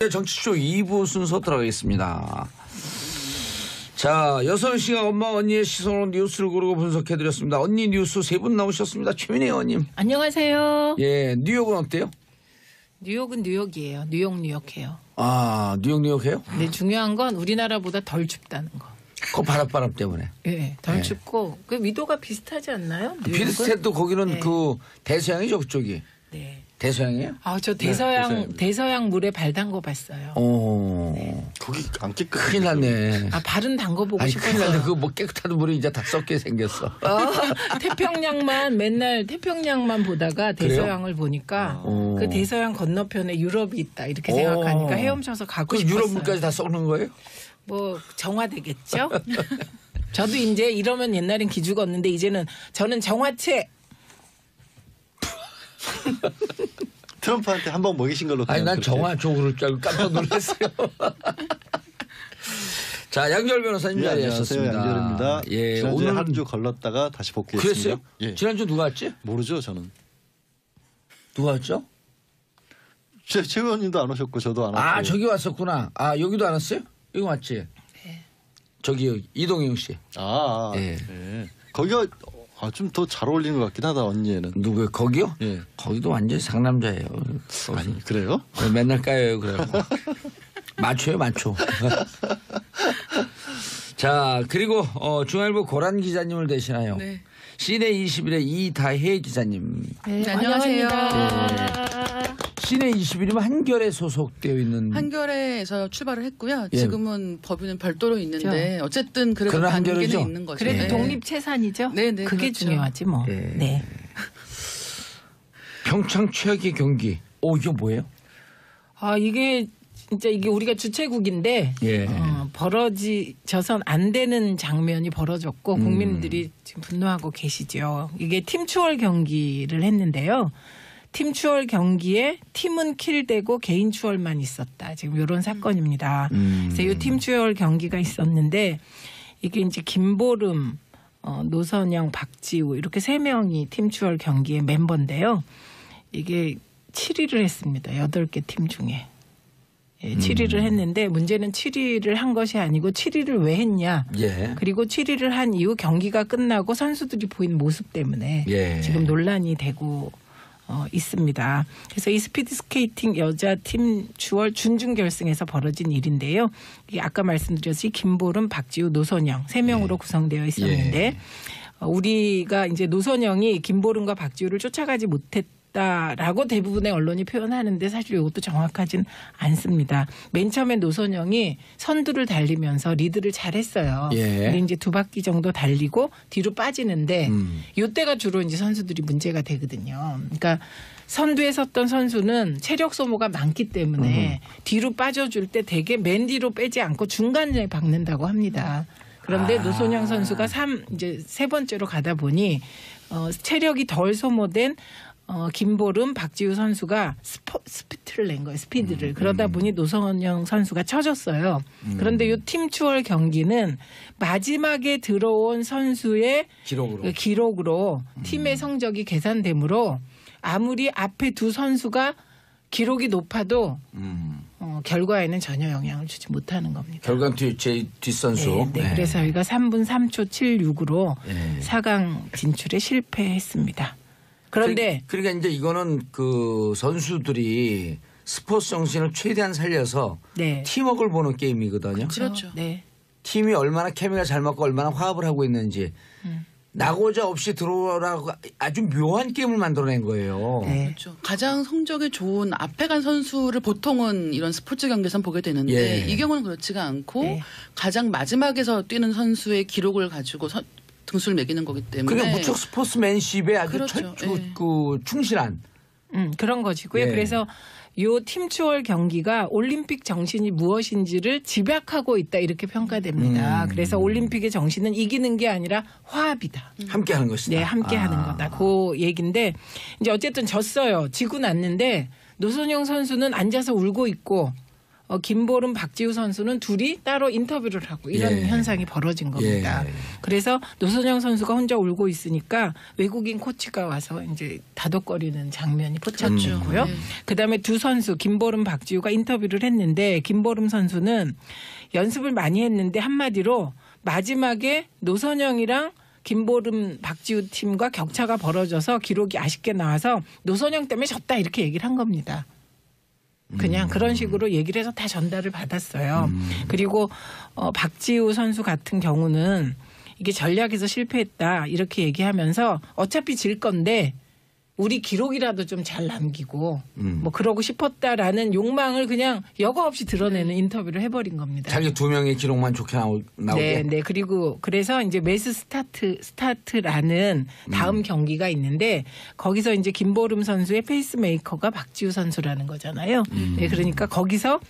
정치쇼 2부 순서 들어가겠습니다. 자, 여선 씨가 엄마 언니의 시선으로 뉴스를 고르고 분석해드렸습니다. 언니 뉴스 세 분 나오셨습니다. 최민희 의원님. 안녕하세요. 예, 뉴욕은 어때요? 뉴욕은 뉴욕이에요. 뉴욕해요. 아, 뉴욕해요? 근데 중요한 건 우리나라보다 덜 춥다는 거. 그 바람 때문에. 네, 덜 춥고 그 위도가 비슷하지 않나요? 뉴욕은? 비슷해도 거기는 네. 그 대서양이죠, 그쪽이. 네. 대서양이에요? 아, 저 대서양 물에 발 담궈 봤어요. 네. 거기 안 깨끗. 큰일 났네. 아, 발은 담궈보고 아니, 큰일 싶었어요. 났네. 그 뭐 깨끗한 물이 이제 다 썩게 생겼어. 맨날 태평양만 보다가 대서양을 보니까 그 대서양 건너편에 유럽이 있다 이렇게 생각하니까 헤엄쳐서 가고 그 싶었어요. 유럽 물까지 다 썩는 거예요? 뭐 정화되겠죠? 저도 이제 이러면 옛날엔 기죽었는데 이제는 저는 정화체. 트럼프한테 한 번 먹이신 걸로. 아니, 난 그렇게. 정화 쪽으로 줄 알고 깜짝 놀랐어요. 자, 양절 변호사님 자리하셨습니다. 양절입니다. 예, 지난주에 오늘 한 주 걸렀다가 다시 복귀했습니다. 그랬어요? 예. 지난주 누가 왔지? 모르죠, 저는. 누가 왔죠? 최 의원님도 안 오셨고 저도 안 왔고. 아, 저기 왔었구나. 아, 여기도 안 왔어요? 여기 왔지? 네. 저기 이동영 씨. 예. 거기가 좀 더 잘 어울리는 것 같긴 하다, 언니에는. 누구요? 거기요? 예. 거기도 완전히 상남자예요. 아니, 그래요? 맨날 까요, 그래고. 맞춰요, 맞춰. 자, 그리고 중앙일보 고란 기자님을 대신하여 네. 시내 21의 이다혜 기자님. 네, 안녕하세요. 시내 21이면 한결에 소속되어 있는. 한겨레에서 출발을 했고요. 예. 지금은 법인은 별도로 있는데 어쨌든 그래도 그런 관계는 한겨레죠? 있는 거죠. 그래도 네. 독립체산이죠? 네, 네, 그게 그렇죠. 중요하지 뭐. 예. 네. 평창 최악의 경기. 이거 뭐예요? 아, 이게 진짜 이게 우리가 주최국인데 예. 벌어져선 안 되는 장면이 벌어졌고 국민들이 지금 분노하고 계시죠. 이게 팀추월 경기를 했는데요. 팀추월 경기에 팀은 킬되고 개인 추월만 있었다. 지금 이런 사건입니다. 그래서 이 팀추월 경기가 있었는데 이게 이제 김보름, 노선영, 박지우 이렇게 세 명이 팀추월 경기의 멤버인데요. 이게 7위를 했습니다. 8개 팀 중에. 예, 7위를 했는데 문제는 7위를 한 것이 아니고 7위를 왜 했냐. 예. 그리고 7위를 한 이후 경기가 끝나고 선수들이 보인 모습 때문에 예. 지금 논란이 되고 있습니다. 그래서 이 스피드 스케이팅 여자 팀 주월 준중 결승에서 벌어진 일인데요. 이게 아까 말씀드렸듯이 김보름, 박지우, 노선영 3명으로 구성되어 있었는데 우리가 이제 노선영이 김보름과 박지우를 쫓아가지 못했다라고 대부분의 언론이 표현하는데 사실 이것도 정확하진 않습니다. 맨 처음에 노선영이 선두를 달리면서 리드를 잘했어요. 예. 근데 이제 2바퀴 정도 달리고 뒤로 빠지는데 이때가 주로 이제 선수들이 문제가 되거든요. 그러니까 선두에 섰던 선수는 체력 소모가 많기 때문에 뒤로 빠져줄 때 되게 맨 뒤로 빼지 않고 중간에 박는다고 합니다. 그런데 노선영 선수가 이제 세 번째로 가다 보니 체력이 덜 소모된 김보름, 박지우 선수가 스피드를 낸 거예요. 스피드를. 그러다 보니 노선영 선수가 쳐졌어요. 그런데 이 팀추월 경기는 마지막에 들어온 선수의 기록으로 팀의 성적이 계산되므로 아무리 앞에 두 선수가 기록이 높아도 결과에는 전혀 영향을 주지 못하는 겁니다. 결과는 제 뒷선수. 네. 그래서 저희가 3분 3초 76으로 4강 진출에 실패했습니다. 그런데 그러니까 이제 이거는 그 선수들이 스포츠 정신을 최대한 살려서 팀워크를 보는 게임이거든요. 그렇죠. 네. 팀이 얼마나 케미가 잘 맞고 얼마나 화합을 하고 있는지 나고자 없이 들어오라고 아주 묘한 게임을 만들어낸 거예요. 네. 그렇죠. 가장 성적이 좋은 앞에 간 선수를 보통은 이런 스포츠 경기에선 보게 되는데 이 경우는 그렇지가 않고 가장 마지막에서 뛰는 선수의 기록을 가지고 등수를 매기는 거기 때문에. 그게 무척 스포츠맨십에 아주 그렇죠. 충실한. 그런 것이고요. 그래서 요 팀추월 경기가 올림픽 정신이 무엇인지를 집약하고 있다 이렇게 평가됩니다. 그래서 올림픽의 정신은 이기는 게 아니라 화합이다. 함께하는 것이다. 네, 함께하는 거다. 그 얘기인데 이제 어쨌든 졌어요. 지고 났는데 노선영 선수는 앉아서 울고 있고 김보름, 박지우 선수는 둘이 따로 인터뷰를 하고 이런 예. 현상이 벌어진 겁니다. 예. 그래서 노선영 선수가 혼자 울고 있으니까 외국인 코치가 와서 이제 다독거리는 장면이 포착됐고요. 그다음에 두 선수 김보름, 박지우가 인터뷰를 했는데 김보름 선수는 연습을 많이 했는데 한마디로 마지막에 노선영이랑 김보름, 박지우 팀과 격차가 벌어져서 기록이 아쉽게 나와서 노선영 때문에 졌다 이렇게 얘기를 한 겁니다. 그냥 그런 식으로 얘기를 해서 다 전달을 받았어요. 그리고 박지우 선수 같은 경우는 이게 전략에서 실패했다 이렇게 얘기하면서 어차피 질 건데 우리 기록이라도 좀 잘 남기고 뭐 그러고 싶었다라는 욕망을 그냥 여과 없이 드러내는 인터뷰를 해버린 겁니다. 자기 두 명의 기록만 좋게 나오게. 네. 그리고 그래서 이제 매스 스타트라는 다음 경기가 있는데 거기서 이제 김보름 선수의 페이스메이커가 박지우 선수라는 거잖아요. 네, 그러니까 거기서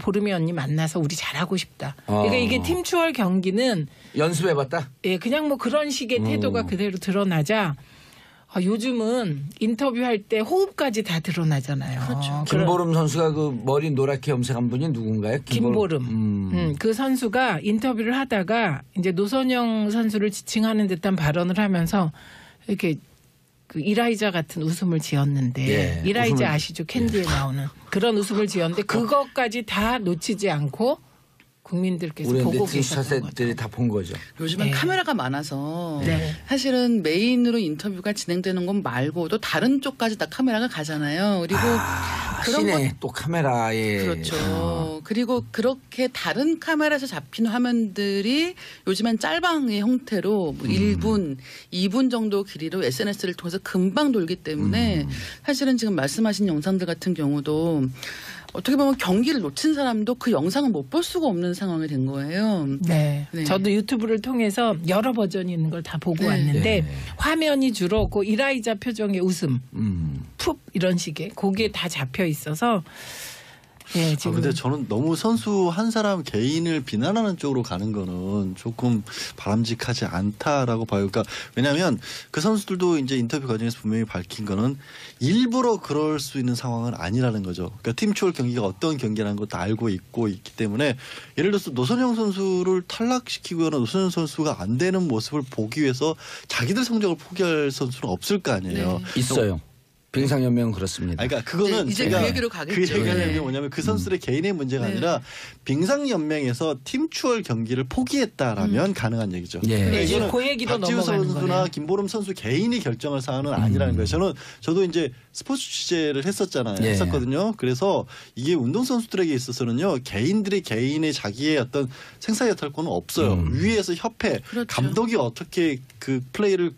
보름이 언니 만나서 우리 잘하고 싶다. 그러니까 이게 팀 추월 경기는 연습해봤다. 예, 그냥 뭐 그런 식의 태도가 그대로 드러나자 요즘은 인터뷰할 때 호흡까지 다 드러나잖아요. 그렇죠. 김보름 선수가 그 머리 노랗게 염색한 분이 누군가요? 김보름. 그 선수가 인터뷰를 하다가 이제 노선영 선수를 지칭하는 듯한 발언을 하면서 이렇게 그 이라이자 같은 웃음을 지었는데 예, 이라이자 웃음을- 아시죠? 캔디에 나오는 그런 웃음을 지었는데 그것까지 다 놓치지 않고 국민들께서 우리 보고 네티즌 계셨던 거죠. 사세들이 다 본 거죠. 요즘은 네. 카메라가 많아서 네. 사실은 메인으로 인터뷰가 진행되는 건 말고도 다른 쪽까지 다 카메라가 가잖아요. 그리고 그런 시내 또 카메라에 그렇죠. 그리고 그렇게 다른 카메라에서 잡힌 화면들이 요즘엔 짤방의 형태로 뭐 1분, 2분 정도 길이로 SNS를 통해서 금방 돌기 때문에 사실은 지금 말씀하신 영상들 같은 경우도 어떻게 보면 경기를 놓친 사람도 그 영상을 못 볼 수가 없는 상황이 된 거예요. 네. 네. 저도 유튜브를 통해서 여러 버전이 있는 걸 다 보고 네. 왔는데 네. 화면이 주로 그 이라이자 표정의 웃음, 음. 푹 이런 식의 그게 다 잡혀 있어서 예, 지금 근데 저는 너무 선수 한 사람 개인을 비난하는 쪽으로 가는 거는 조금 바람직하지 않다라고 봐요. 그러니까 왜냐하면 그 선수들도 이제 인터뷰 과정에서 분명히 밝힌 거는 일부러 그럴 수 있는 상황은 아니라는 거죠. 그러니까 팀 추월 경기가 어떤 경기라는 것도 알고 있기 때문에 예를 들어서 노선영 선수를 탈락시키거나 노선영 선수가 안 되는 모습을 보기 위해서 자기들 성적을 포기할 선수는 없을 거 아니에요. 있어요. 빙상연맹은 그렇습니다. 아니, 그러니까 그거는 네, 이제 제가 그 얘기로 가겠죠. 그 얘기하려는 네. 게 뭐냐면 그 선수들의 개인의 문제가 네. 아니라 빙상연맹에서 팀 추월 경기를 포기했다라면 가능한 얘기죠. 예. 그러니까 네, 이제 이거는 그 얘기로 박지우 넘어가는 선수나 거네요. 김보름 선수 개인이 결정할 사안은 아니라는 거예요. 저도 이제 스포츠 취재를 했었잖아요. 예. 했었거든요. 그래서 이게 운동 선수들에게 있어서는요, 개인들이 개인의 자기의 어떤 생사여탈권은 없어요. 위에서 협회, 그렇죠. 감독이 어떻게 그 플레이를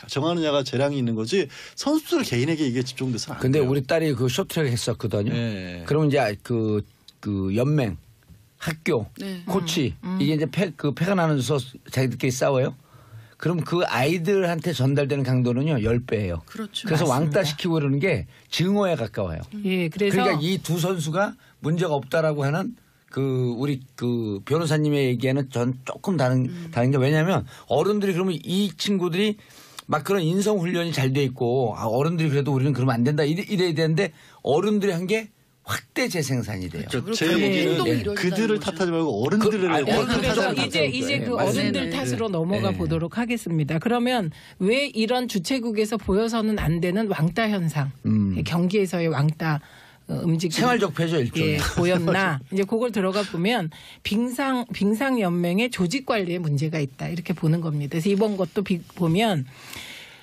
정하느냐가 재량이 있는 거지 선수들 개인에게 이게 집중돼서는 안 근데 돼요. 우리 딸이 그 쇼트트랙 했었거든요. 예. 그러면 이제 그 연맹, 학교, 네. 코치 이게 이제 패가 나면서 자기들끼리 싸워요. 그럼 그 아이들한테 전달되는 강도는요 10배예요. 그렇죠. 그래서 맞습니다. 왕따 시키고 그러는 게 증오에 가까워요. 예, 그래서 그러니까 이 두 선수가 문제가 없다라고 하는 그 우리 그 변호사님의 얘기에는 전 조금 다른 게 왜냐하면 어른들이 그러면 이 친구들이 막 그런 인성 훈련이 잘 돼 있고 어른들이 그래도 우리는 그러면 안 된다 이래야 되는데 어른들이 한 게 확대 재생산이 돼요. 그리고 제 결국 얘기는 행동이 예. 이루어진다는 그들을 거죠. 탓하지 말고 어른들을 그래서 탓하는 거죠. 이제 그 맞습니다. 어른들 네. 탓으로 넘어가 네. 보도록 하겠습니다. 그러면 왜 이런 주최국에서 보여서는 안 되는 왕따 현상, 경기에서의 왕따 움직임 생활적 폐죠 일종의. 예, 보였나 이제 그걸 들어가 보면 빙상 연맹의 조직 관리에 문제가 있다 이렇게 보는 겁니다. 그래서 이번 것도 보면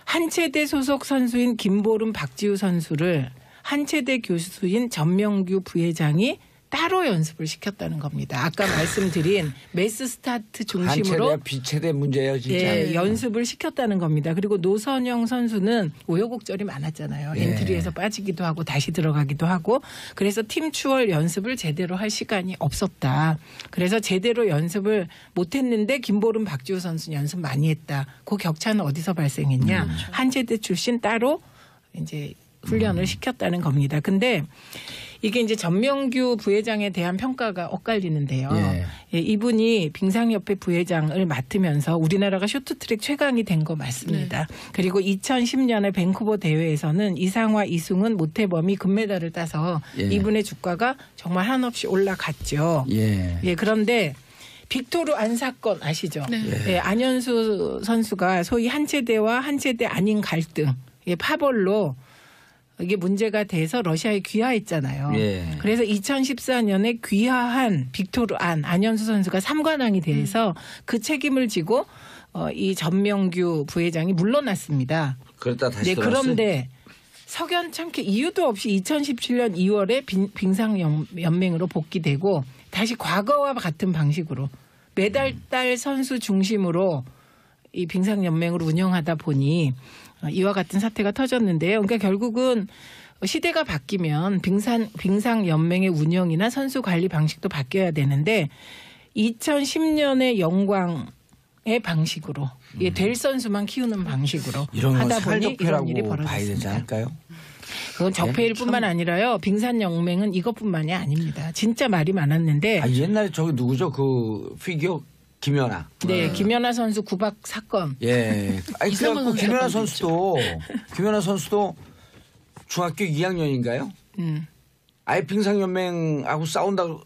한체대 소속 선수인 김보름, 박지우 선수를 한체대 교수인 전명규 부회장이 따로 연습을 시켰다는 겁니다. 아까 말씀드린 매스 스타트 중심으로 한체대 비체대 문제예요 진짜. 예, 연습을 시켰다는 겁니다. 그리고 노선영 선수는 우여곡절이 많았잖아요. 예. 엔트리에서 빠지기도 하고 다시 들어가기도 하고 그래서 팀 추월 연습을 제대로 할 시간이 없었다. 그래서 제대로 연습을 못했는데 김보름, 박지우 선수는 연습 많이 했다. 그 격차는 어디서 발생했냐. 한체대 출신 따로 이제 훈련을 시켰다는 겁니다. 근데 이게 이제 전명규 부회장에 대한 평가가 엇갈리는데요. 예. 예, 이분이 빙상협회 부회장을 맡으면서 우리나라가 쇼트트랙 최강이 된 거 맞습니다. 그리고 2010년에 밴쿠버 대회에서는 이상화, 이승훈, 모태범이 금메달을 따서 예. 이분의 주가가 정말 한없이 올라갔죠. 예. 예, 그런데 빅토르 안 사건 아시죠? 네. 예, 안현수 선수가 소위 한체대와 한체대 아닌 갈등, 예, 파벌로 이게 문제가 돼서 러시아에 귀화했잖아요. 예. 그래서 2014년에 귀화한 빅토르 안현수 선수가 삼관왕이 돼서 그 책임을 지고 이 전명규 부회장이 물러났습니다. 그랬다 다시 네, 돌아왔어요? 그런데 석연찮게 이유도 없이 2017년 2월에 빙상연맹으로 복귀되고 다시 과거와 같은 방식으로 매달 달 선수 중심으로 이 빙상연맹으로 운영하다 보니 이와 같은 사태가 터졌는데요. 그러니까 결국은 시대가 바뀌면 빙상연맹의 운영이나 선수 관리 방식도 바뀌어야 되는데 2010년의 영광의 방식으로 될 선수만 키우는 방식으로 이런 건 하다 보니 이런 일이 살적폐라고 봐야 되지 벌어졌습니다. 않을까요? 그건 적폐일 뿐만 아니라요. 빙산연맹은 이것뿐만이 아닙니다. 진짜 말이 많았는데 아, 옛날에 저기 누구죠? 그 피겨 김연아. 네, 김연아 선수 구박 사건. 예. 아니 이상한 그래갖고 선수가 김연아 선수도 중학교 2학년인가요? 아예 빙상연맹하고 싸운다고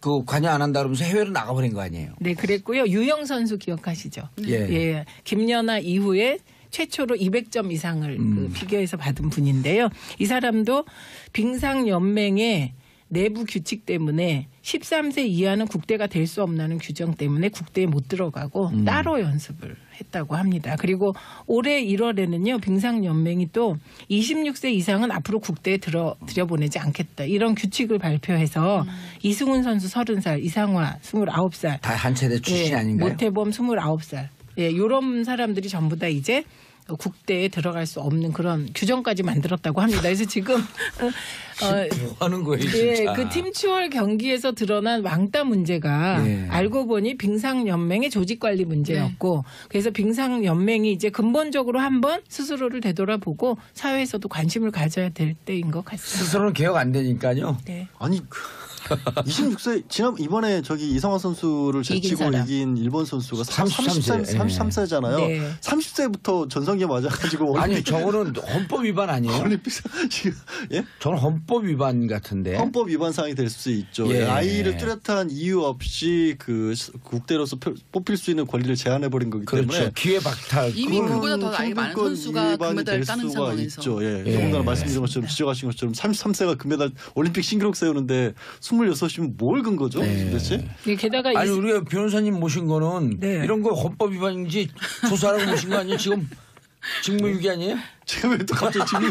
그 관여 안 한다 그러면서 해외로 나가버린 거 아니에요? 네, 그랬고요. 유영 선수 기억하시죠? 예. 예. 김연아 이후에 최초로 200점 이상을 그 피겨에서 받은 분인데요. 이 사람도 빙상연맹의 내부 규칙 때문에 13세 이하는 국대가 될 수 없다는 규정 때문에 국대에 못 들어가고 따로 연습을 했다고 합니다. 그리고 올해 1월에는요. 빙상연맹이 또 26세 이상은 앞으로 국대에 들여보내지 않겠다. 이런 규칙을 발표해서 이승훈 선수 30살, 이상화 29살. 다 한체대 출신 예, 아닌가요? 모태범 29살. 예, 요런 사람들이 전부 다 이제 국대에 들어갈 수 없는 그런 규정까지 만들었다고 합니다. 그래서 지금 뭐 하는 거예요, 예, 진짜. 그 팀추월 경기에서 드러난 왕따 문제가 예. 알고 보니 빙상연맹의 조직관리 문제였고 그래서 빙상연맹이 이제 근본적으로 한번 스스로를 되돌아보고 사회에서도 관심을 가져야 될 때인 것 같습니다. 스스로는 개혁 안 되니까요. 네. 아니 26세 이번에 저기 이상화 선수를 이긴 제치고 사람. 이긴 일본 선수가 33세. 33세잖아요. 네. 30세부터 전성기에 맞아가지고 아니 저거는 헌법 위반 아니에요? 올림픽 지금 예? 저는 헌법 위반 같은데. 헌법 위반 사항이 될 수 있죠. 예. 아이를 뚜렷한 이유 없이 그 국대로서 뽑힐 수 있는 권리를 제한해 버린 거기 때문에 그렇죠. 기회 박탈. 이미 그건 그보다 더 나이 많은 성분권 선수가 위반이 금메달을 될 따는 수가 상황에서. 있죠. 예. 예. 더군다나 말씀드린 것처럼 지적하신 것처럼 33세가 금메달 올림픽 신기록 세우는데 26이면 뭘 근거죠? 도대체? 예, 게다가 아니 우리가 변호사님 모신 거는 네. 이런 거 헌법 위반인지 조사하라고 모신 거 아니에요? 지금 직무유기 아니에요? 제가 왜 또 갑자기 지금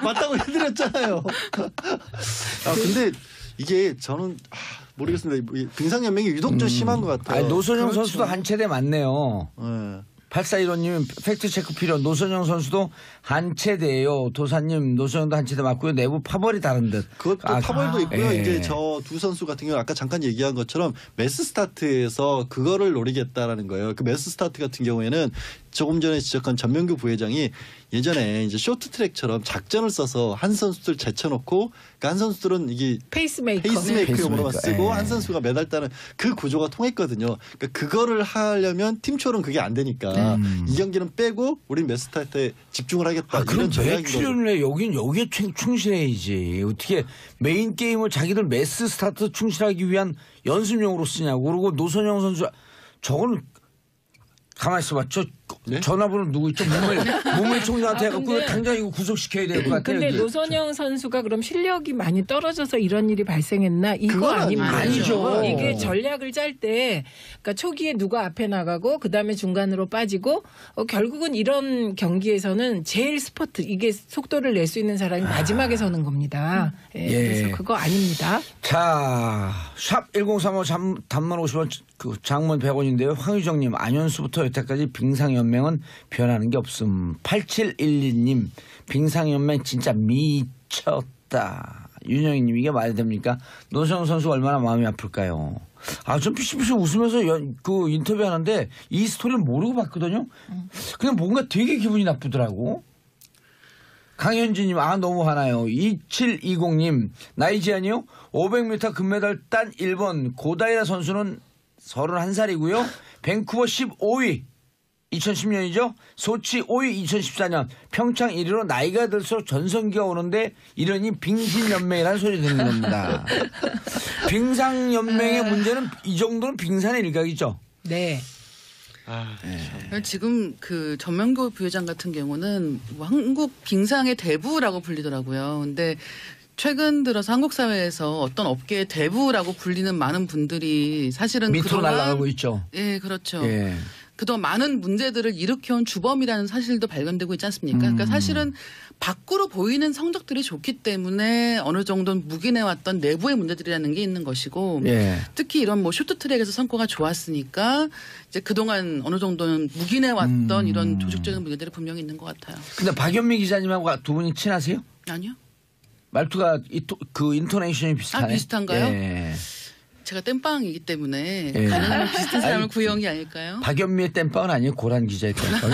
맞다고 해드렸잖아요. 아 근데 이게 저는 모르겠습니다. 빙상연맹이 유독 좀 심한 것 같아요. 아니, 노선영 그렇죠. 선수도 한체대 맞네요. 예. 8415님 팩트체크 필요. 노선영 선수도 한체대예요. 도사님 노선영도 한체대 맞고요. 내부 파벌이 다른 듯. 그것도 파벌도 있고요. 예. 이제 저 두 선수 같은 경우 아까 잠깐 얘기한 것처럼 매스 스타트에서 그거를 노리겠다라는 거예요. 그 매스 스타트 같은 경우에는 조금 전에 지적한 전명규 부회장이 예전에 이제 쇼트트랙처럼 작전을 써서 한 선수들 제쳐놓고 그러니까 한 선수들은 이게 페이스메이크용으로만 쓰고 예. 한 선수가 메달 따는 그 구조가 통했거든요. 그러니까 그거를 하려면 팀초는 그게 안 되니까 이 경기는 빼고 우린 매스 스타트에 집중을 하겠다. 아, 그럼 이런 왜 전략인 거죠. 출연을 해? 여기에 충실해야지. 어떻게 메인 게임을 자기들 매스 스타트 충실하기 위한 연습용으로 쓰냐고. 그리고 노선영 선수 저거는 가만히 있어봐. 저 네? 전화번호 누구 있죠? 문물 총장한테 해갖고 근데- 당장 이거 구속시켜야 될 것 같아요. 근데 여기. 노선영 선수가 그럼 실력이 많이 떨어져서 이런 일이 발생했나? 이거 그건 아닙니다. 아니죠. 이게 전략을 짤 때 그러니까 초기에 누가 앞에 나가고 그다음에 중간으로 빠지고 결국은 이런 경기에서는 제일 스퍼트 이게 속도를 낼 수 있는 사람이 마지막에 서는 겁니다. 예, 예. 그래서 그거 아닙니다. 자, 샵 1035 단문 50원 그 장문 100원인데요. 황유정님 안현수부터 여태까지 빙상연맹은 변하는 게 없음. 8712님 빙상연맹 진짜 미쳤다. 윤영희님 이게 말이 됩니까? 노성영 선수가 얼마나 마음이 아플까요? 아, 좀 피식피식 웃으면서 그 인터뷰하는데 이 스토리를 모르고 봤거든요. 그냥 뭔가 되게 기분이 나쁘더라고. 강현진님, 너무 화나요. 2720님, 나이 제한이요? 500m 금메달 딴 일본 고다이라 선수는 31살이고요. 밴쿠버 15위, 2010년이죠. 소치 5위, 2014년. 평창 1위로 나이가 들수록 전성기가 오는데 이러니 빙신연맹이라는 소리 듣는 겁니다. 빙상연맹의 문제는 이 정도는 빙산의 일각이죠. 네. 지금 그 전명교 부회장 같은 경우는 뭐 한국 빙상의 대부라고 불리더라고요. 근데 최근 들어서 한국 사회에서 어떤 업계의 대부라고 불리는 많은 분들이 사실은 밑으로 날아가고 있죠. 예, 그렇죠. 예. 그동안 많은 문제들을 일으켜온 주범이라는 사실도 발견되고 있지 않습니까? 그러니까 사실은 밖으로 보이는 성적들이 좋기 때문에 어느 정도는 묵인해왔던 내부의 문제들이라는 게 있는 것이고 예. 특히 이런 뭐 쇼트트랙에서 성과가 좋았으니까 이제 그동안 어느 정도는 묵인해왔던 이런 조직적인 문제들이 분명히 있는 것 같아요. 근데 박연미 기자님하고 두 분이 친하세요? 아니요. 말투가 그 인토네이션이 비슷하네. 비슷한가요? 예. 제가 땜빵이기 때문에 예. 가능하면 비슷한 사람을 구해온 게 아닐까요? 박연미의 땜빵은 아니에요. 고란 기자의 땜빵.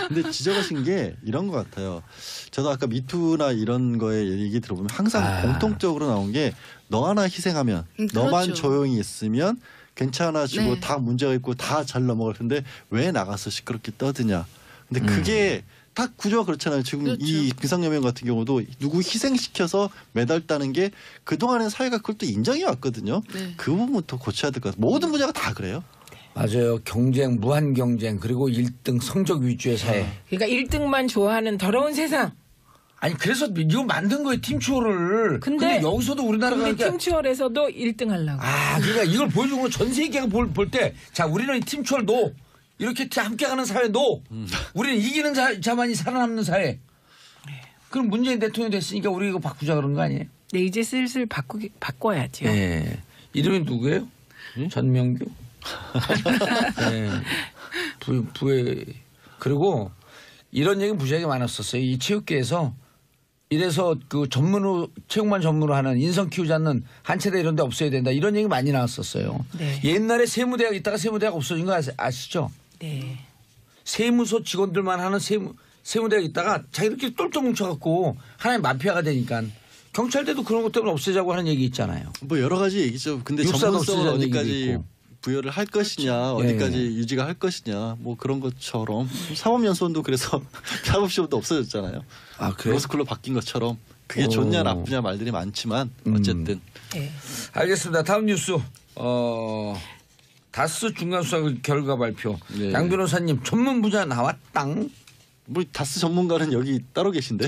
근데 지적하신 게 이런 것 같아요. 저도 아까 미투나 이런 거에 얘기 들어보면 항상 공통적으로 나온 게 너 하나 희생하면 너만 그렇죠. 조용히 있으면 괜찮아지고 네. 다 문제가 있고 다 잘 넘어갈 텐데 왜 나가서 시끄럽게 떠드냐. 근데 그게 딱 구조가 그렇잖아요. 지금 그렇죠. 이 빙상연맹 같은 경우도 누구 희생시켜서 메달 따는 게 그동안의 사회가 그걸 또 인정해 왔거든요. 네. 그 부분부터 고쳐야 될 것 같아요. 모든 분야가 다 그래요. 맞아요. 경쟁, 무한 경쟁, 그리고 1등 성적 위주의 사회. 그러니까 1등만 좋아하는 더러운 세상. 아니 그래서 이거 만든 거예요. 팀추어를. 근데 여기서도 우리나라가 근데 그러니까 팀추월에서도 1등 하려고. 그러니까 이걸 보여주는 건 전 세계가 볼 때 자 우리는 이 팀추어를 노 이렇게 함께 가는 사회 노 우리는 이기는 자만이 살아남는 사회. 그럼 문재인 대통령이 됐으니까 우리 이거 바꾸자 그런 거 아니에요? 네, 이제 슬슬 바꿔야죠. 네. 이름이 누구예요? 전명규. 네. 부회 그리고 이런 얘기 무지하게 많았었어요. 이 체육계에서 이래서 그 체육만 전문으로 하는 인성 키우지 않는 한체대 이런 데 없어야 된다. 이런 얘기 많이 나왔었어요. 네. 옛날에 세무대학 있다가 세무대학 없어진 거 아시죠? 네. 세무소 직원들만 하는 세무대학 있다가 자기들끼리 똘똘 뭉쳐갖고 하나의 마피아가 되니까 경찰대도 그런 것 때문에 없애자고 하는 얘기 있잖아요. 뭐 여러 가지 얘기죠. 근데 육사도 전문성을 없애자는 얘기도 어디까지 있고. 부여를 할 것이냐, 예. 어디까지 유지가 할 것이냐, 뭐 그런 것처럼 사법연수원도 그래서 사법시험도 없어졌잖아요. 아, 그래요? 로스쿨로 바뀐 것처럼 그게 좋냐 나쁘냐 말들이 많지만 어쨌든 네. 알겠습니다. 다음 뉴스. 다스 중간수사 결과 발표. 네. 양 변호사님 전문 분야 나왔당. 뭐 다스 전문가는 여기 따로 계신데.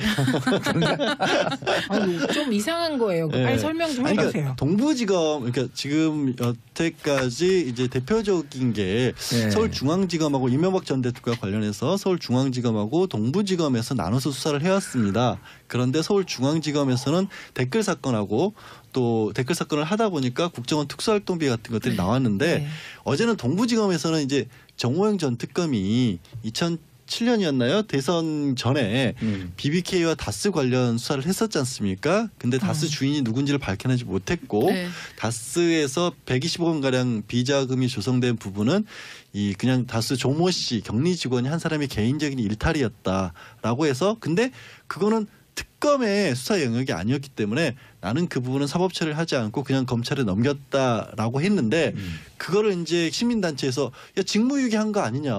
좀 이상한 거예요. 네. 빨리 설명 좀 아니, 해주세요. 그러니까 동부지검 그러니까 지금 여태까지 이제 대표적인 게 네. 서울중앙지검하고 이명박 전 대통령과 관련해서 서울중앙지검하고 동부지검에서 나눠서 수사를 해왔습니다. 그런데 서울중앙지검에서는 댓글 사건하고 또 댓글 사건을 하다 보니까 국정원 특수활동비 같은 것들이 나왔는데 네. 어제는 동부지검에서는 이제 정호영 전 특검이 2007년이었나요? 대선 전에 BBK와 다스 관련 수사를 했었지 않습니까? 근데 다스 주인이 누군지를 밝혀내지 못했고 네. 다스에서 120억 원 가량 비자금이 조성된 부분은 이 그냥 다스 조모 씨 격리 직원이 한 사람의 개인적인 일탈이었다라고 해서 근데 그거는 특검의 수사 영역이 아니었기 때문에 나는 그 부분은 사법 처리를 하지 않고 그냥 검찰에 넘겼다라고 했는데 그거를 이제 시민단체에서 야 직무유기한 거 아니냐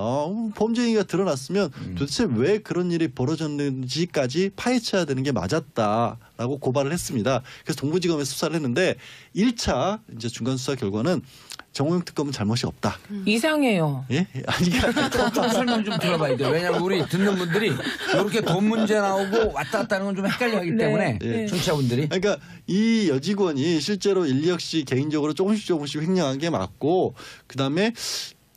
범죄 행위가 드러났으면 도대체 왜 그런 일이 벌어졌는지까지 파헤쳐야 되는 게 맞았다라고 고발을 했습니다. 그래서 동부지검에서 수사를 했는데 1차 이제 중간 수사 결과는 정호영 특검은 잘못이 없다. 이상해요. 예? 아니 좀 설명 좀 들어봐야 돼요. 왜냐하면 우리 듣는 분들이 이렇게 돈 문제 나오고 왔다 갔다 하는 건 좀 헷갈려하기 네. 때문에 네. 청취자분들이. 그러니까 이 여직원이 실제로 인력 씨 개인적으로 조금씩 횡령한 게 맞고 그다음에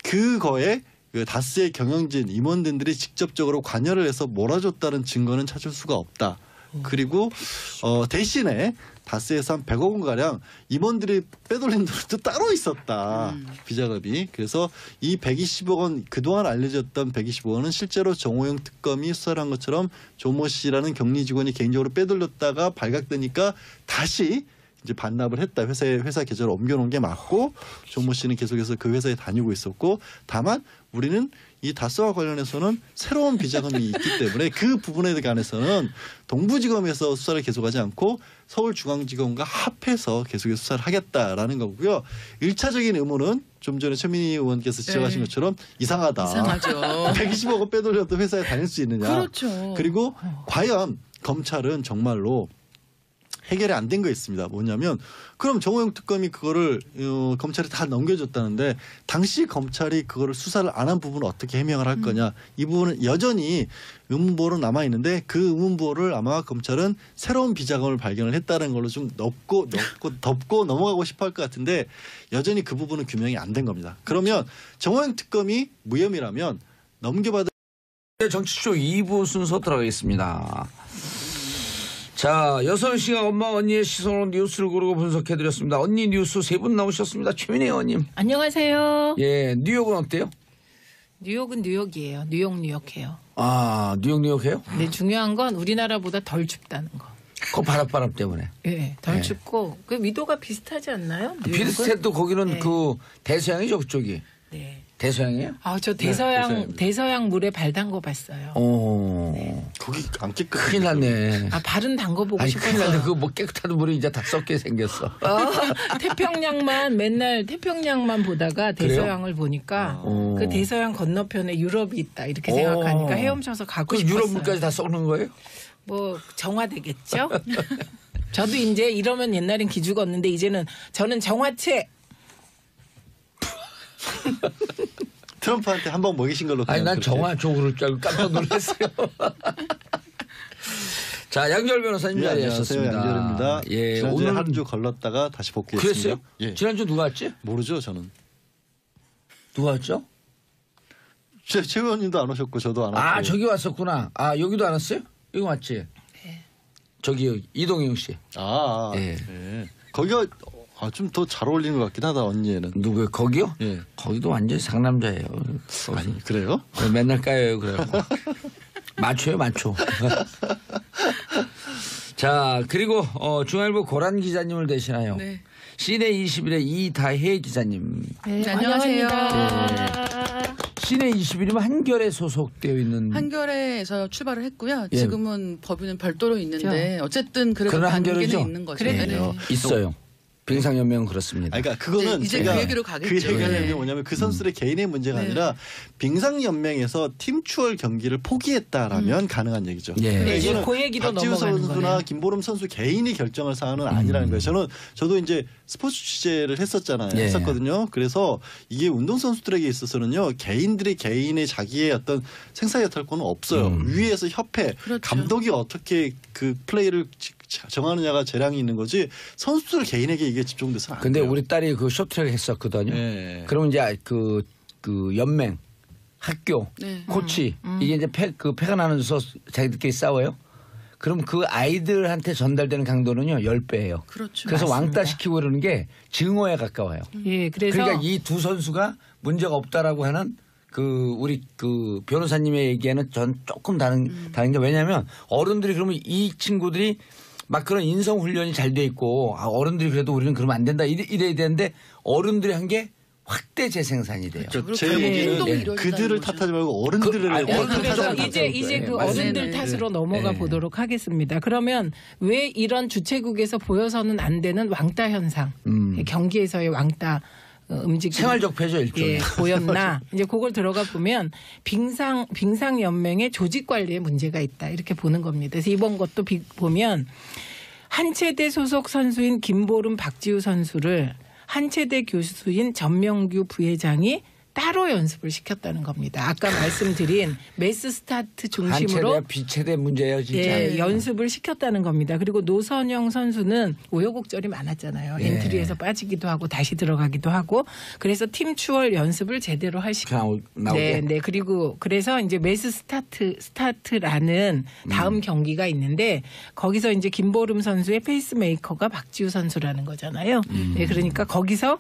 그거에 그 다스의 경영진 임원들이 직접적으로 관여를 해서 몰아줬다는 증거는 찾을 수가 없다. 그리고 대신에 다스에서 한 100억 원 가량 임원들이 빼돌린 돈도 따로 있었다. 비자금이. 그래서 이 120억 원 그동안 알려졌던 120억 원은 실제로 정호영 특검이 수사를 한 것처럼 조모 씨라는 격리 직원이 개인적으로 빼돌렸다가 발각되니까 다시 이제 반납을 했다. 회사 계좌를 옮겨놓은 게 맞고 조모 씨는 계속해서 그 회사에 다니고 있었고 다만 우리는 이 다스와 관련해서는 새로운 비자금이 있기 때문에 그 부분에 관해서는 동부지검에서 수사를 계속하지 않고 서울중앙지검과 합해서 계속해서 수사를 하겠다라는 거고요. 1차적인 의무는 좀 전에 최민희 의원께서 지적하신 네. 것처럼 이상하다. 이상하죠. 120억 원 빼돌려도 회사에 다닐 수 있느냐. 그렇죠. 그리고 과연 검찰은 정말로 해결이 안 된 거 있습니다. 뭐냐면 그럼 정호영 특검이 그거를 검찰에 다 넘겨줬다는데 당시 검찰이 그거를 수사를 안 한 부분을 어떻게 해명을 할 거냐. 이 부분은 여전히 의문부호로 남아 있는데 그 의문부호를 아마 검찰은 새로운 비자금을 발견을 했다는 걸로 좀 덮고 넘어가고 싶어 할 것 같은데 여전히 그 부분은 규명이 안 된 겁니다. 그러면 정호영 특검이 무혐의라면 넘겨받을 정치쇼 2부 순서 들어가겠습니다. 자, 6시가 엄마 언니의 시선으로 뉴스를 고르고 분석해드렸습니다. 언니 뉴스 3분 나오셨습니다. 최민희 의원님. 안녕하세요. 예, 뉴욕은 어때요? 뉴욕은 뉴욕이에요. 뉴욕해요. 아, 뉴욕 해요? 근데 중요한 건 우리나라보다 덜 춥다는 거. 그 바람 때문에. 예, 덜 네. 춥고 그 위도가 비슷하지 않나요? 뉴욕은? 비슷해도 거기는 네. 그 대서양이죠, 그쪽이. 네. 대서양이에요? 아, 저 대서양. 대서양 물에 발 담궈 봤어요. 거기 안 깨끗. 큰일 났네. 아, 발은 담궈 보고 아니, 큰일 났네. 싶었어요. 그거 뭐 깨끗한 물이 이제 다 썩게 생겼어. 맨날 태평양만 보다가 대서양을 보니까 오. 그 대서양 건너편에 유럽이 있다 이렇게 생각하니까 헤엄쳐서 가고 그 싶었어요. 유럽 물까지 다 썩는 거예요? 뭐 정화되겠죠? 저도 이제 이러면 옛날엔 기죽었는데 이제는 저는 정화체. 트럼프한테 한 번 먹이신 걸로. 아니, 그냥 난 그렇게. 정화 쪽으로 줄 알고 깜짝 놀랐어요. 자, 양절 변호사님 예, 안녕하세요. 자리하셨습니다. 양재열입니다. 예, 지난주에 오늘 하루 주 걸렀다가 다시 복귀했습니다. 그랬어요? 예. 지난주 누가 왔지? 모르죠 저는. 누가 왔죠? 최 의원님도 안 오셨고 저도 안 왔고. 아, 저기 왔었구나. 아, 여기도 안 왔어요? 여기 왔지? 네. 저기 이동영 씨. 예. 거기가 좀 더 잘 어울리는 것 같긴 하다 언니에는. 누구요? 거기요? 예. 거기도 완전히 상남자예요. 아니 그래요? 맨날 까요, 그래갖고. 맞춰요, 맞춰. 자, 그리고 중앙일보 고란 기자님을 대신하여 네. 시내 21의 이다혜 기자님. 네, 안녕하세요. 환영합니다. 시내 21이면 한결에 소속되어 있는. 한겨레에서 출발을 했고요. 예. 지금은 법인은 별도로 있는데 어쨌든 그래도 그런 관계는 한겨레죠? 있는 거죠. 그래도 네. 있어요. 빙상연맹은 그렇습니다. 그러니까 그거는 이제 제가 그 얘기로 가겠죠. 그 얘기하는 네. 게 뭐냐면 그 선수들의 개인의 문제가 네. 아니라 빙상연맹에서 팀 추월 경기를 포기했다라면 가능한 얘기죠. 예. 그러니까 네, 이거는 그 얘기로 박지우 넘어가는 선수나 거네요. 김보름 선수 개인이 결정할 사안은 아니라는 거예요. 저도 이제 스포츠 취재를 했었잖아요. 예. 했었거든요. 그래서 이게 운동 선수들에게 있어서는요 개인들이 개인의 자기의 어떤 생사여탈권은 없어요. 위에서 협회, 그렇죠. 감독이 어떻게 그 플레이를 정하느냐가 재량이 있는 거지 선수들 개인에게 이게 집중돼서는 안 근데 돼요. 우리 딸이 그 쇼트트랙 했었거든요. 네. 그러면 이제 그 연맹, 학교, 네. 코치 이게 이제 패가 나면서 자기들끼리 싸워요. 그럼 그 아이들한테 전달되는 강도는요 10배예요. 그렇죠. 그래서 맞습니다. 왕따 시키고 그러는 게 증오에 가까워요. 예, 그래서 그러니까 이 두 선수가 문제가 없다라고 하는 우리 변호사님의 얘기에는 전 조금 다른 게 왜냐하면 어른들이 그러면 이 친구들이 막 그런 인성 훈련이 잘 돼 있고 어른들이 그래도 우리는 그러면 안 된다 이래야 되는데 어른들이 한 게 확대 재생산이 돼요. 제 그리고 얘기는 행동이 이루어진다는 그들을 거죠. tat하지 말고 어른들을 아니, 해야 어른들 그래서 탓하는 이제 거죠. 그 맞습니다. 어른들 네. 탓으로 넘어가 네. 보도록 하겠습니다. 그러면 왜 이런 주최국에서 보여서는 안 되는 왕따 현상, 경기에서의 왕따 움직임 생활적 폐죠 일종의. 예, 보였나 이제 그걸 들어가 보면 빙상 연맹의 조직 관리에 문제가 있다 이렇게 보는 겁니다. 그래서 이번 것도 보면 한체대 소속 선수인 김보름, 박지우 선수를 한체대 교수인 전명규 부회장이 따로 연습을 시켰다는 겁니다. 아까 말씀드린 메스 스타트 중심으로 한체대 비체대 문제예요 진짜. 예, 연습을 시켰다는 겁니다. 그리고 노선영 선수는 우여곡절이 많았잖아요. 예. 엔트리에서 빠지기도 하고 다시 들어가기도 하고 그래서 팀 추월 연습을 제대로 할 시. 나오게. 네. 그리고 그래서 이제 메스 스타트라는 다음 경기가 있는데 거기서 이제 김보름 선수의 페이스메이커가 박지우 선수라는 거잖아요. 네, 그러니까 거기서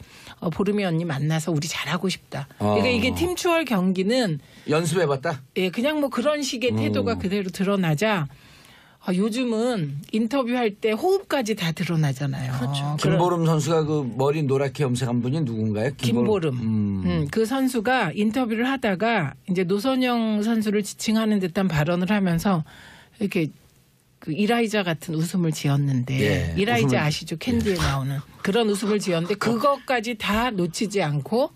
보름이 언니 만나서 우리 잘하고 싶다. 그러니까 이게 팀 추월 경기는 연습해봤다. 예, 그냥 뭐 그런 식의 태도가 그대로 드러나자 요즘은 인터뷰할 때 호흡까지 다 드러나잖아요. 그렇죠. 김보름 선수가 그 머리 노랗게 염색한 분이 누군가요? 김보름. 그 선수가 인터뷰를 하다가 이제 노선영 선수를 지칭하는 듯한 발언을 하면서 이렇게 그 이라이자 같은 웃음을 지었는데 예, 이라이자 웃음을- 아시죠? 캔디에 나오는 그런 웃음을 지었는데 그것까지 다 놓치지 않고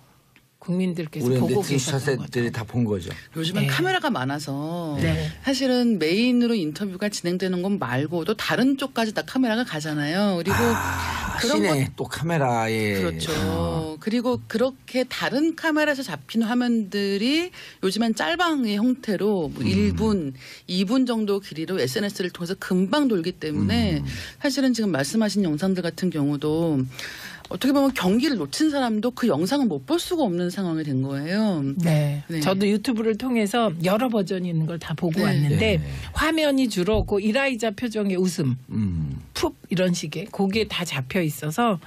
국민들께서 우리 보고 네티즌 계셨던 거죠. 사세들이 다 본 거죠. 요즘은 네. 카메라가 많아서 네. 사실은 메인으로 인터뷰가 진행되는 건 말고도 다른 쪽까지 다 카메라가 가잖아요. 그리고 그런 것 시내 또 카메라에 그렇죠. 그리고 그렇게 다른 카메라에서 잡힌 화면들이 요즘엔 짤방의 형태로 뭐 1분, 2분 정도 길이로 SNS를 통해서 금방 돌기 때문에 사실은 지금 말씀하신 영상들 같은 경우도 어떻게 보면 경기를 놓친 사람도 그 영상을 못 볼 수가 없는 상황이 된 거예요. 네. 네. 저도 유튜브를 통해서 여러 버전이 있는 걸 다 보고 네. 왔는데 네. 화면이 주로 그 이라이자 표정의 웃음, 음. 푹 이런 식의 그게 다 잡혀 있어서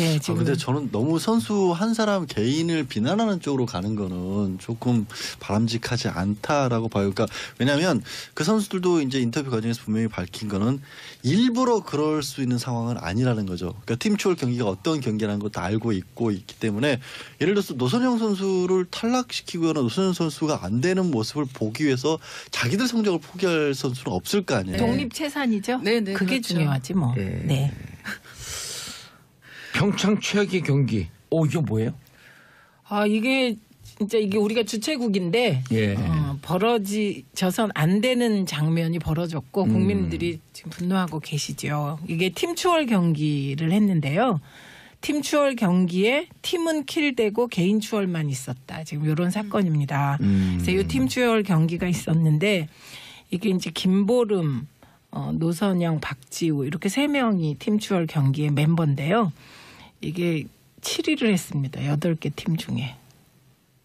예, 지금 근데 저는 너무 선수 한 사람 개인을 비난하는 쪽으로 가는 거는 조금 바람직하지 않다라고 봐요. 그러니까 왜냐하면 그 선수들도 이제 인터뷰 과정에서 분명히 밝힌 거는 일부러 그럴 수 있는 상황은 아니라는 거죠. 그러니까 팀 추월 경기가 어떤 경기라는 거 다 알고 있기 때문에 예를 들어서 노선영 선수를 탈락시키거나 노선영 선수가 안 되는 모습을 보기 위해서 자기들 성적을 포기할 선수는 없을 거 아니에요. 독립체산이죠. 네, 네, 그게 그렇죠. 중요하지 뭐. 네. 네. 평창 최악의 경기. 이게 뭐예요? 이게 진짜 이게 우리가 주최국인데 예. 벌어져선 안 되는 장면이 벌어졌고 국민들이 지금 분노하고 계시죠. 이게 팀 추월 경기를 했는데요. 팀 추월 경기에 팀은 킬되고 개인 추월만 있었다. 지금 이런 사건입니다. 그래서 이 팀 추월 경기가 있었는데 이게 이제 김보름, 노선영, 박지우 이렇게 세 명이 팀 추월 경기의 멤버인데요. 이게 7위를 했습니다. 8개 팀 중에.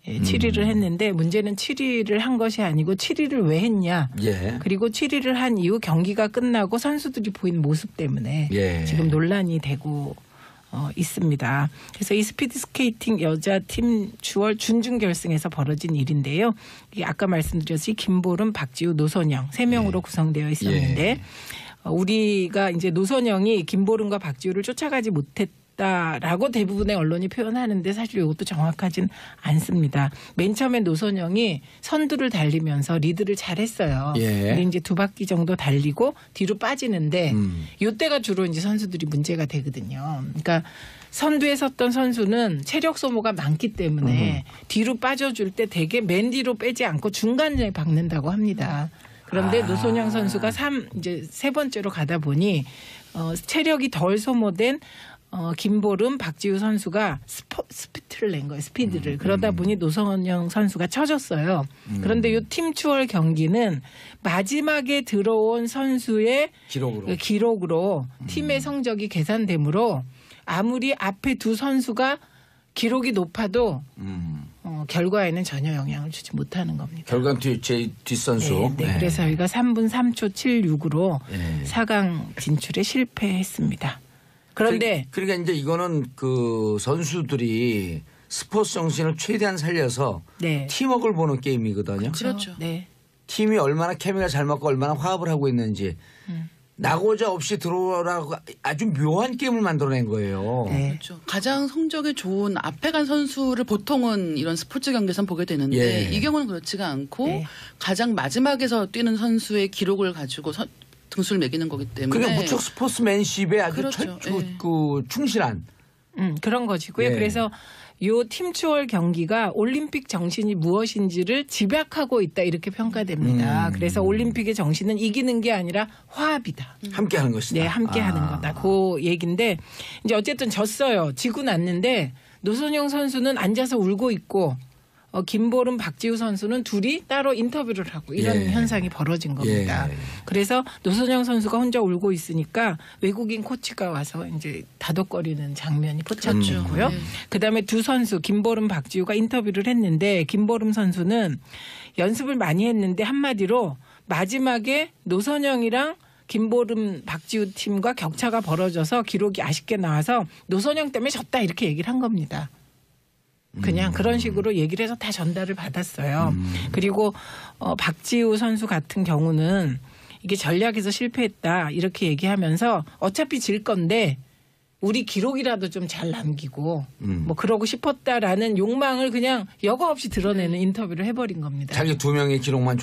예, 7위를 했는데 문제는 7위를 한 것이 아니고 7위를 왜 했냐. 예. 그리고 7위를 한 이후 경기가 끝나고 선수들이 보인 모습 때문에 예. 지금 논란이 되고 있습니다. 그래서 이 스피드 스케이팅 여자 팀 추월 준중 결승에서 벌어진 일인데요. 이게 아까 말씀드렸듯이 김보름, 박지우, 노선영 3명으로 구성되어 있었는데 우리가 이제 노선영이 김보름과 박지우를 쫓아가지 못했다라고 대부분의 언론이 표현하는데 사실 이것도 정확하진 않습니다. 맨 처음에 노선영이 선두를 달리면서 리드를 잘했어요. 예. 근데 이제 2바퀴 정도 달리고 뒤로 빠지는데 이때가 주로 이제 선수들이 문제가 되거든요. 그러니까 선두에 섰던 선수는 체력 소모가 많기 때문에 뒤로 빠져줄 때 되게 맨 뒤로 빼지 않고 중간에 박는다고 합니다. 그런데 노선영 선수가 이제 세 번째로 가다 보니 체력이 덜 소모된 김보름, 박지우 선수가 스피드를 낸 거예요. 스피드를. 그러다 보니 노선영 선수가 쳐졌어요. 그런데 이 팀 추월 경기는 마지막에 들어온 선수의 기록으로 팀의 성적이 계산되므로 아무리 앞에 두 선수가 기록이 높아도 결과에는 전혀 영향을 주지 못하는 겁니다. 결과는 제 뒷선수. 네. 그래서 저희가 3분 3초 76으로 네. 4강 진출에 실패했습니다. 그런데 그러니까 이제 이거는 그 선수들이 스포츠 정신을 최대한 살려서 네. 팀워크를 보는 게임이거든요. 그렇죠. 네. 팀이 얼마나 케미가 잘 맞고 얼마나 화합을 하고 있는지 나고자 없이 들어오라고 아주 묘한 게임을 만들어낸 거예요. 네. 그렇죠. 가장 성적이 좋은 앞에 간 선수를 보통은 이런 스포츠 경기에선 보게 되는데 예. 이 경우는 그렇지가 않고 네. 가장 마지막에서 뛰는 선수의 기록을 가지고 등수를 매기는 거기 때문에 그러니까 무척 스포츠맨십에 아주 그렇죠. 예. 충실한. 그런 것이고요. 예. 그래서 요 팀 추월 경기가 올림픽 정신이 무엇인지를 집약하고 있다 이렇게 평가됩니다. 그래서 올림픽의 정신은 이기는 게 아니라 화합이다. 함께하는 것이다. 네, 함께 하는 거다. 그 얘기인데 이제 어쨌든 졌어요. 지고 났는데 노선영 선수는 앉아서 울고 있고 김보름, 박지우 선수는 둘이 따로 인터뷰를 하고 이런 예. 현상이 벌어진 겁니다. 예. 그래서 노선영 선수가 혼자 울고 있으니까 외국인 코치가 와서 이제 다독거리는 장면이 포착됐고요. 그다음에 두 선수 김보름, 박지우가 인터뷰를 했는데 김보름 선수는 연습을 많이 했는데 한마디로 마지막에 노선영이랑 김보름, 박지우 팀과 격차가 벌어져서 기록이 아쉽게 나와서 노선영 때문에 졌다 이렇게 얘기를 한 겁니다. 그냥 그런 식으로 얘기를 해서 다 전달을 받았어요. 그리고 박지우 선수 같은 경우는 이게 전략에서 실패했다 이렇게 얘기하면서 어차피 질 건데 우리 기록이라도 좀 잘 남기고 뭐 그러고 싶었다라는 욕망을 그냥 여과 없이 드러내는 인터뷰를 해버린 겁니다. 자기 2명의 기록만